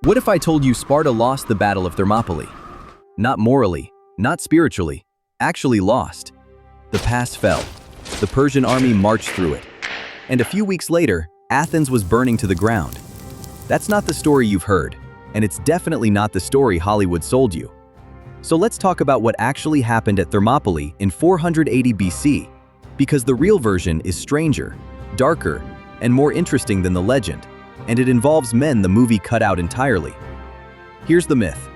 What if I told you Sparta lost the Battle of Thermopylae? Not morally, not spiritually, actually lost. The pass fell. The Persian army marched through it. And a few weeks later, Athens was burning to the ground. That's not the story you've heard, and it's definitely not the story Hollywood sold you. So let's talk about what actually happened at Thermopylae in 480 BC, because the real version is stranger, darker, and more interesting than the legend, and it involves men the movie cut out entirely. Here's the myth.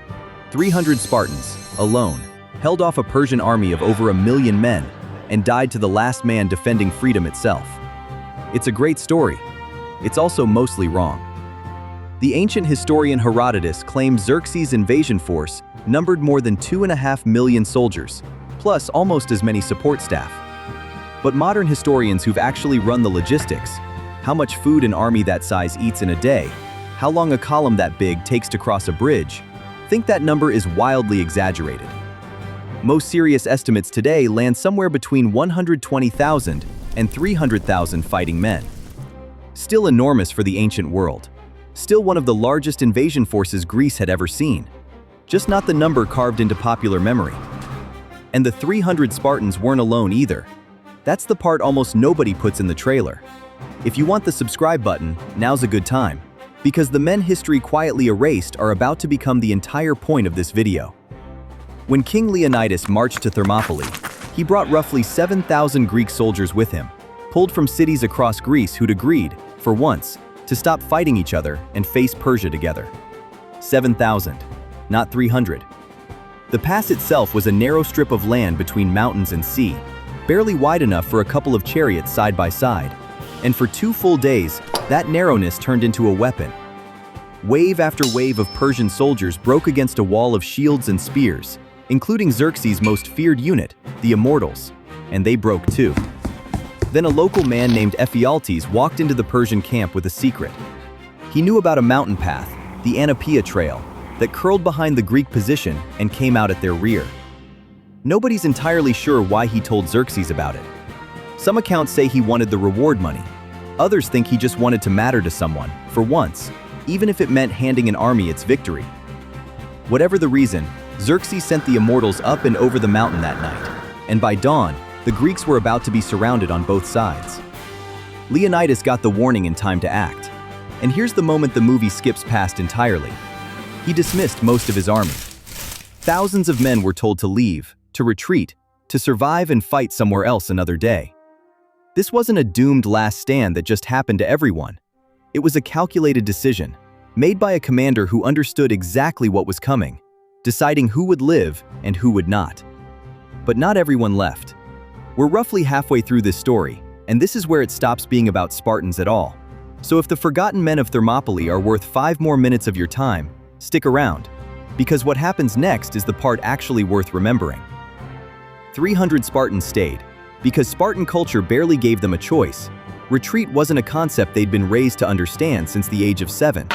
300 Spartans, alone, held off a Persian army of over 1 million men and died to the last man defending freedom itself. It's a great story. It's also mostly wrong. The ancient historian Herodotus claimed Xerxes' invasion force numbered more than 2.5 million soldiers, plus almost as many support staff. But modern historians who've actually run the logistics, how much food an army that size eats in a day, how long a column that big takes to cross a bridge, think that number is wildly exaggerated. Most serious estimates today land somewhere between 120,000 and 300,000 fighting men. Still enormous for the ancient world. Still one of the largest invasion forces Greece had ever seen. Just not the number carved into popular memory. And the 300 Spartans weren't alone either. That's the part almost nobody puts in the trailer. If you want the subscribe button, now's a good time, because the men history quietly erased are about to become the entire point of this video. When King Leonidas marched to Thermopylae, he brought roughly 7,000 Greek soldiers with him, pulled from cities across Greece who'd agreed, for once, to stop fighting each other and face Persia together. 7,000, not 300. The pass itself was a narrow strip of land between mountains and sea, barely wide enough for a couple of chariots side by side. And for 2 full days, that narrowness turned into a weapon. Wave after wave of Persian soldiers broke against a wall of shields and spears, including Xerxes' most feared unit, the Immortals, and they broke too. Then a local man named Ephialtes walked into the Persian camp with a secret. He knew about a mountain path, the Thermopylae trail, that curled behind the Greek position and came out at their rear. Nobody's entirely sure why he told Xerxes about it. Some accounts say he wanted the reward money. Others think he just wanted to matter to someone, for once, even if it meant handing an army its victory. Whatever the reason, Xerxes sent the Immortals up and over the mountain that night, and by dawn, the Greeks were about to be surrounded on both sides. Leonidas got the warning in time to act. And here's the moment the movie skips past entirely. He dismissed most of his army. Thousands of men were told to leave, to retreat, to survive and fight somewhere else another day. This wasn't a doomed last stand that just happened to everyone. It was a calculated decision, made by a commander who understood exactly what was coming, deciding who would live and who would not. But not everyone left. We're roughly halfway through this story, and this is where it stops being about Spartans at all. So if the forgotten men of Thermopylae are worth 5 more minutes of your time, stick around, because what happens next is the part actually worth remembering. 300 Spartans stayed, because Spartan culture barely gave them a choice. Retreat wasn't a concept they'd been raised to understand since the age of 7.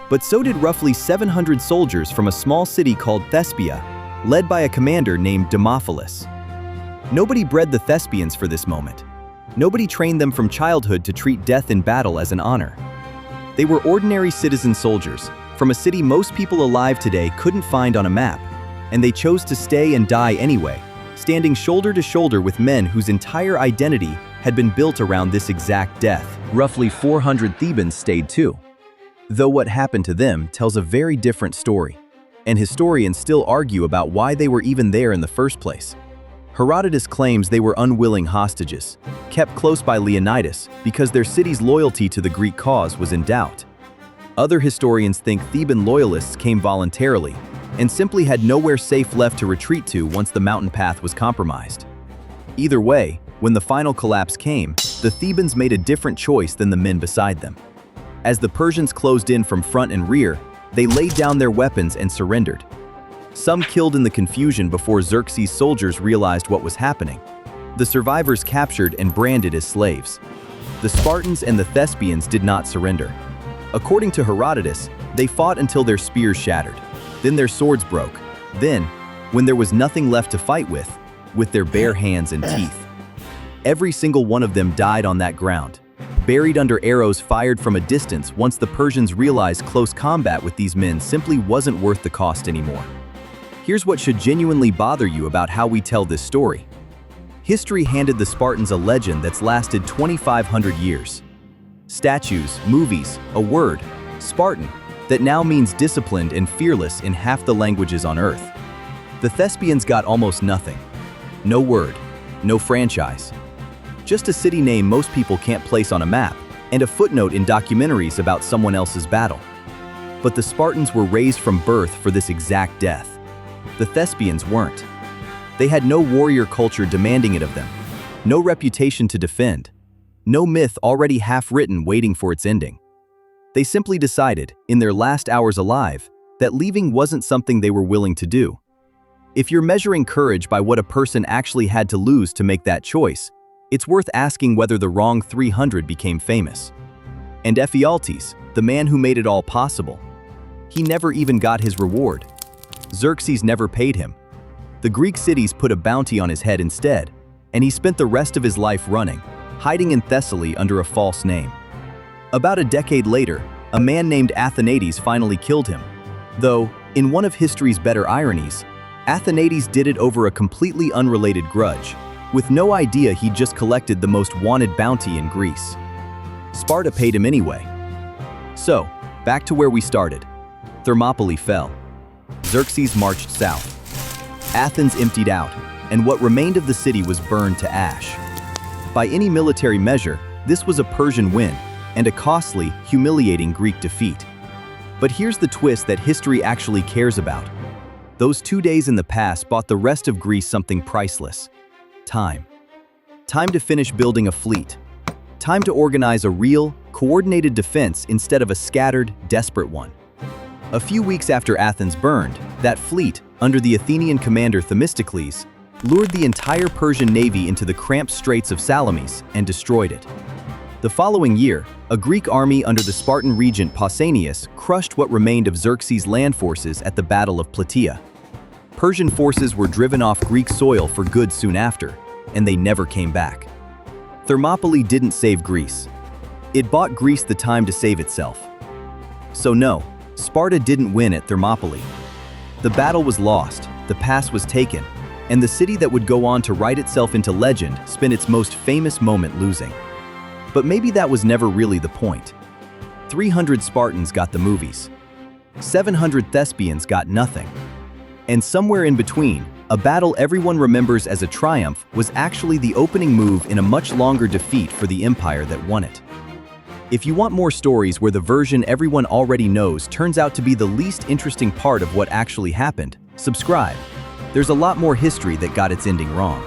But so did roughly 700 soldiers from a small city called Thespian, led by a commander named Demophilus. Nobody bred the Thespians for this moment. Nobody trained them from childhood to treat death in battle as an honor. They were ordinary citizen soldiers from a city most people alive today couldn't find on a map, and they chose to stay and die anyway, standing shoulder to shoulder with men whose entire identity had been built around this exact death. Roughly 400 Thebans stayed too. Though what happened to them tells a very different story, and historians still argue about why they were even there in the first place. Herodotus claims they were unwilling hostages, kept close by Leonidas because their city's loyalty to the Greek cause was in doubt. Other historians think Theban loyalists came voluntarily and simply had nowhere safe left to retreat to once the mountain path was compromised. Either way, when the final collapse came, the Thebans made a different choice than the men beside them. As the Persians closed in from front and rear, they laid down their weapons and surrendered. Some killed in the confusion before Xerxes' soldiers realized what was happening. The survivors captured and branded as slaves. The Spartans and the Thespians did not surrender. According to Herodotus, they fought until their spears shattered. Then their swords broke. Then, when there was nothing left to fight with their bare hands and teeth. Every single one of them died on that ground. buried under arrows fired from a distance once the Persians realized close combat with these men simply wasn't worth the cost anymore. Here's what should genuinely bother you about how we tell this story. History handed the Spartans a legend that's lasted 2,500 years. Statues, movies, a word, Spartan, that now means disciplined and fearless in half the languages on Earth. The Thespians got almost nothing. No word, no franchise. Just a city name most people can't place on a map, and a footnote in documentaries about someone else's battle. But the Spartans were raised from birth for this exact death. The Thespians weren't. They had no warrior culture demanding it of them, no reputation to defend, no myth already half-written waiting for its ending. They simply decided, in their last hours alive, that leaving wasn't something they were willing to do. If you're measuring courage by what a person actually had to lose to make that choice, it's worth asking whether the wrong 300 became famous. And Ephialtes, the man who made it all possible, he never even got his reward. Xerxes never paid him. The Greek cities put a bounty on his head instead, and he spent the rest of his life running, hiding in Thessaly under a false name. About a decade later, a man named Athenides finally killed him. Though, in one of history's better ironies, Athenides did it over a completely unrelated grudge, with no idea he'd just collected the most wanted bounty in Greece. Sparta paid him anyway. So, back to where we started. Thermopylae fell. Xerxes marched south. Athens emptied out, and what remained of the city was burned to ash. By any military measure, this was a Persian win, and a costly, humiliating Greek defeat. But here's the twist that history actually cares about. Those 2 days in the past bought the rest of Greece something priceless. Time. Time to finish building a fleet. Time to organize a real, coordinated defense instead of a scattered, desperate one. A few weeks after Athens burned, that fleet, under the Athenian commander Themistocles, lured the entire Persian navy into the cramped straits of Salamis and destroyed it. The following year, a Greek army under the Spartan regent Pausanias crushed what remained of Xerxes' land forces at the Battle of Plataea. Persian forces were driven off Greek soil for good soon after, and they never came back. Thermopylae didn't save Greece. It bought Greece the time to save itself. So no, Sparta didn't win at Thermopylae. The battle was lost, the pass was taken, and the city that would go on to write itself into legend spent its most famous moment losing. But maybe that was never really the point. 300 Spartans got the movies. 700 Thespians got nothing. And somewhere in between, a battle everyone remembers as a triumph was actually the opening move in a much longer defeat for the empire that won it. If you want more stories where the version everyone already knows turns out to be the least interesting part of what actually happened, subscribe. There's a lot more history that got its ending wrong.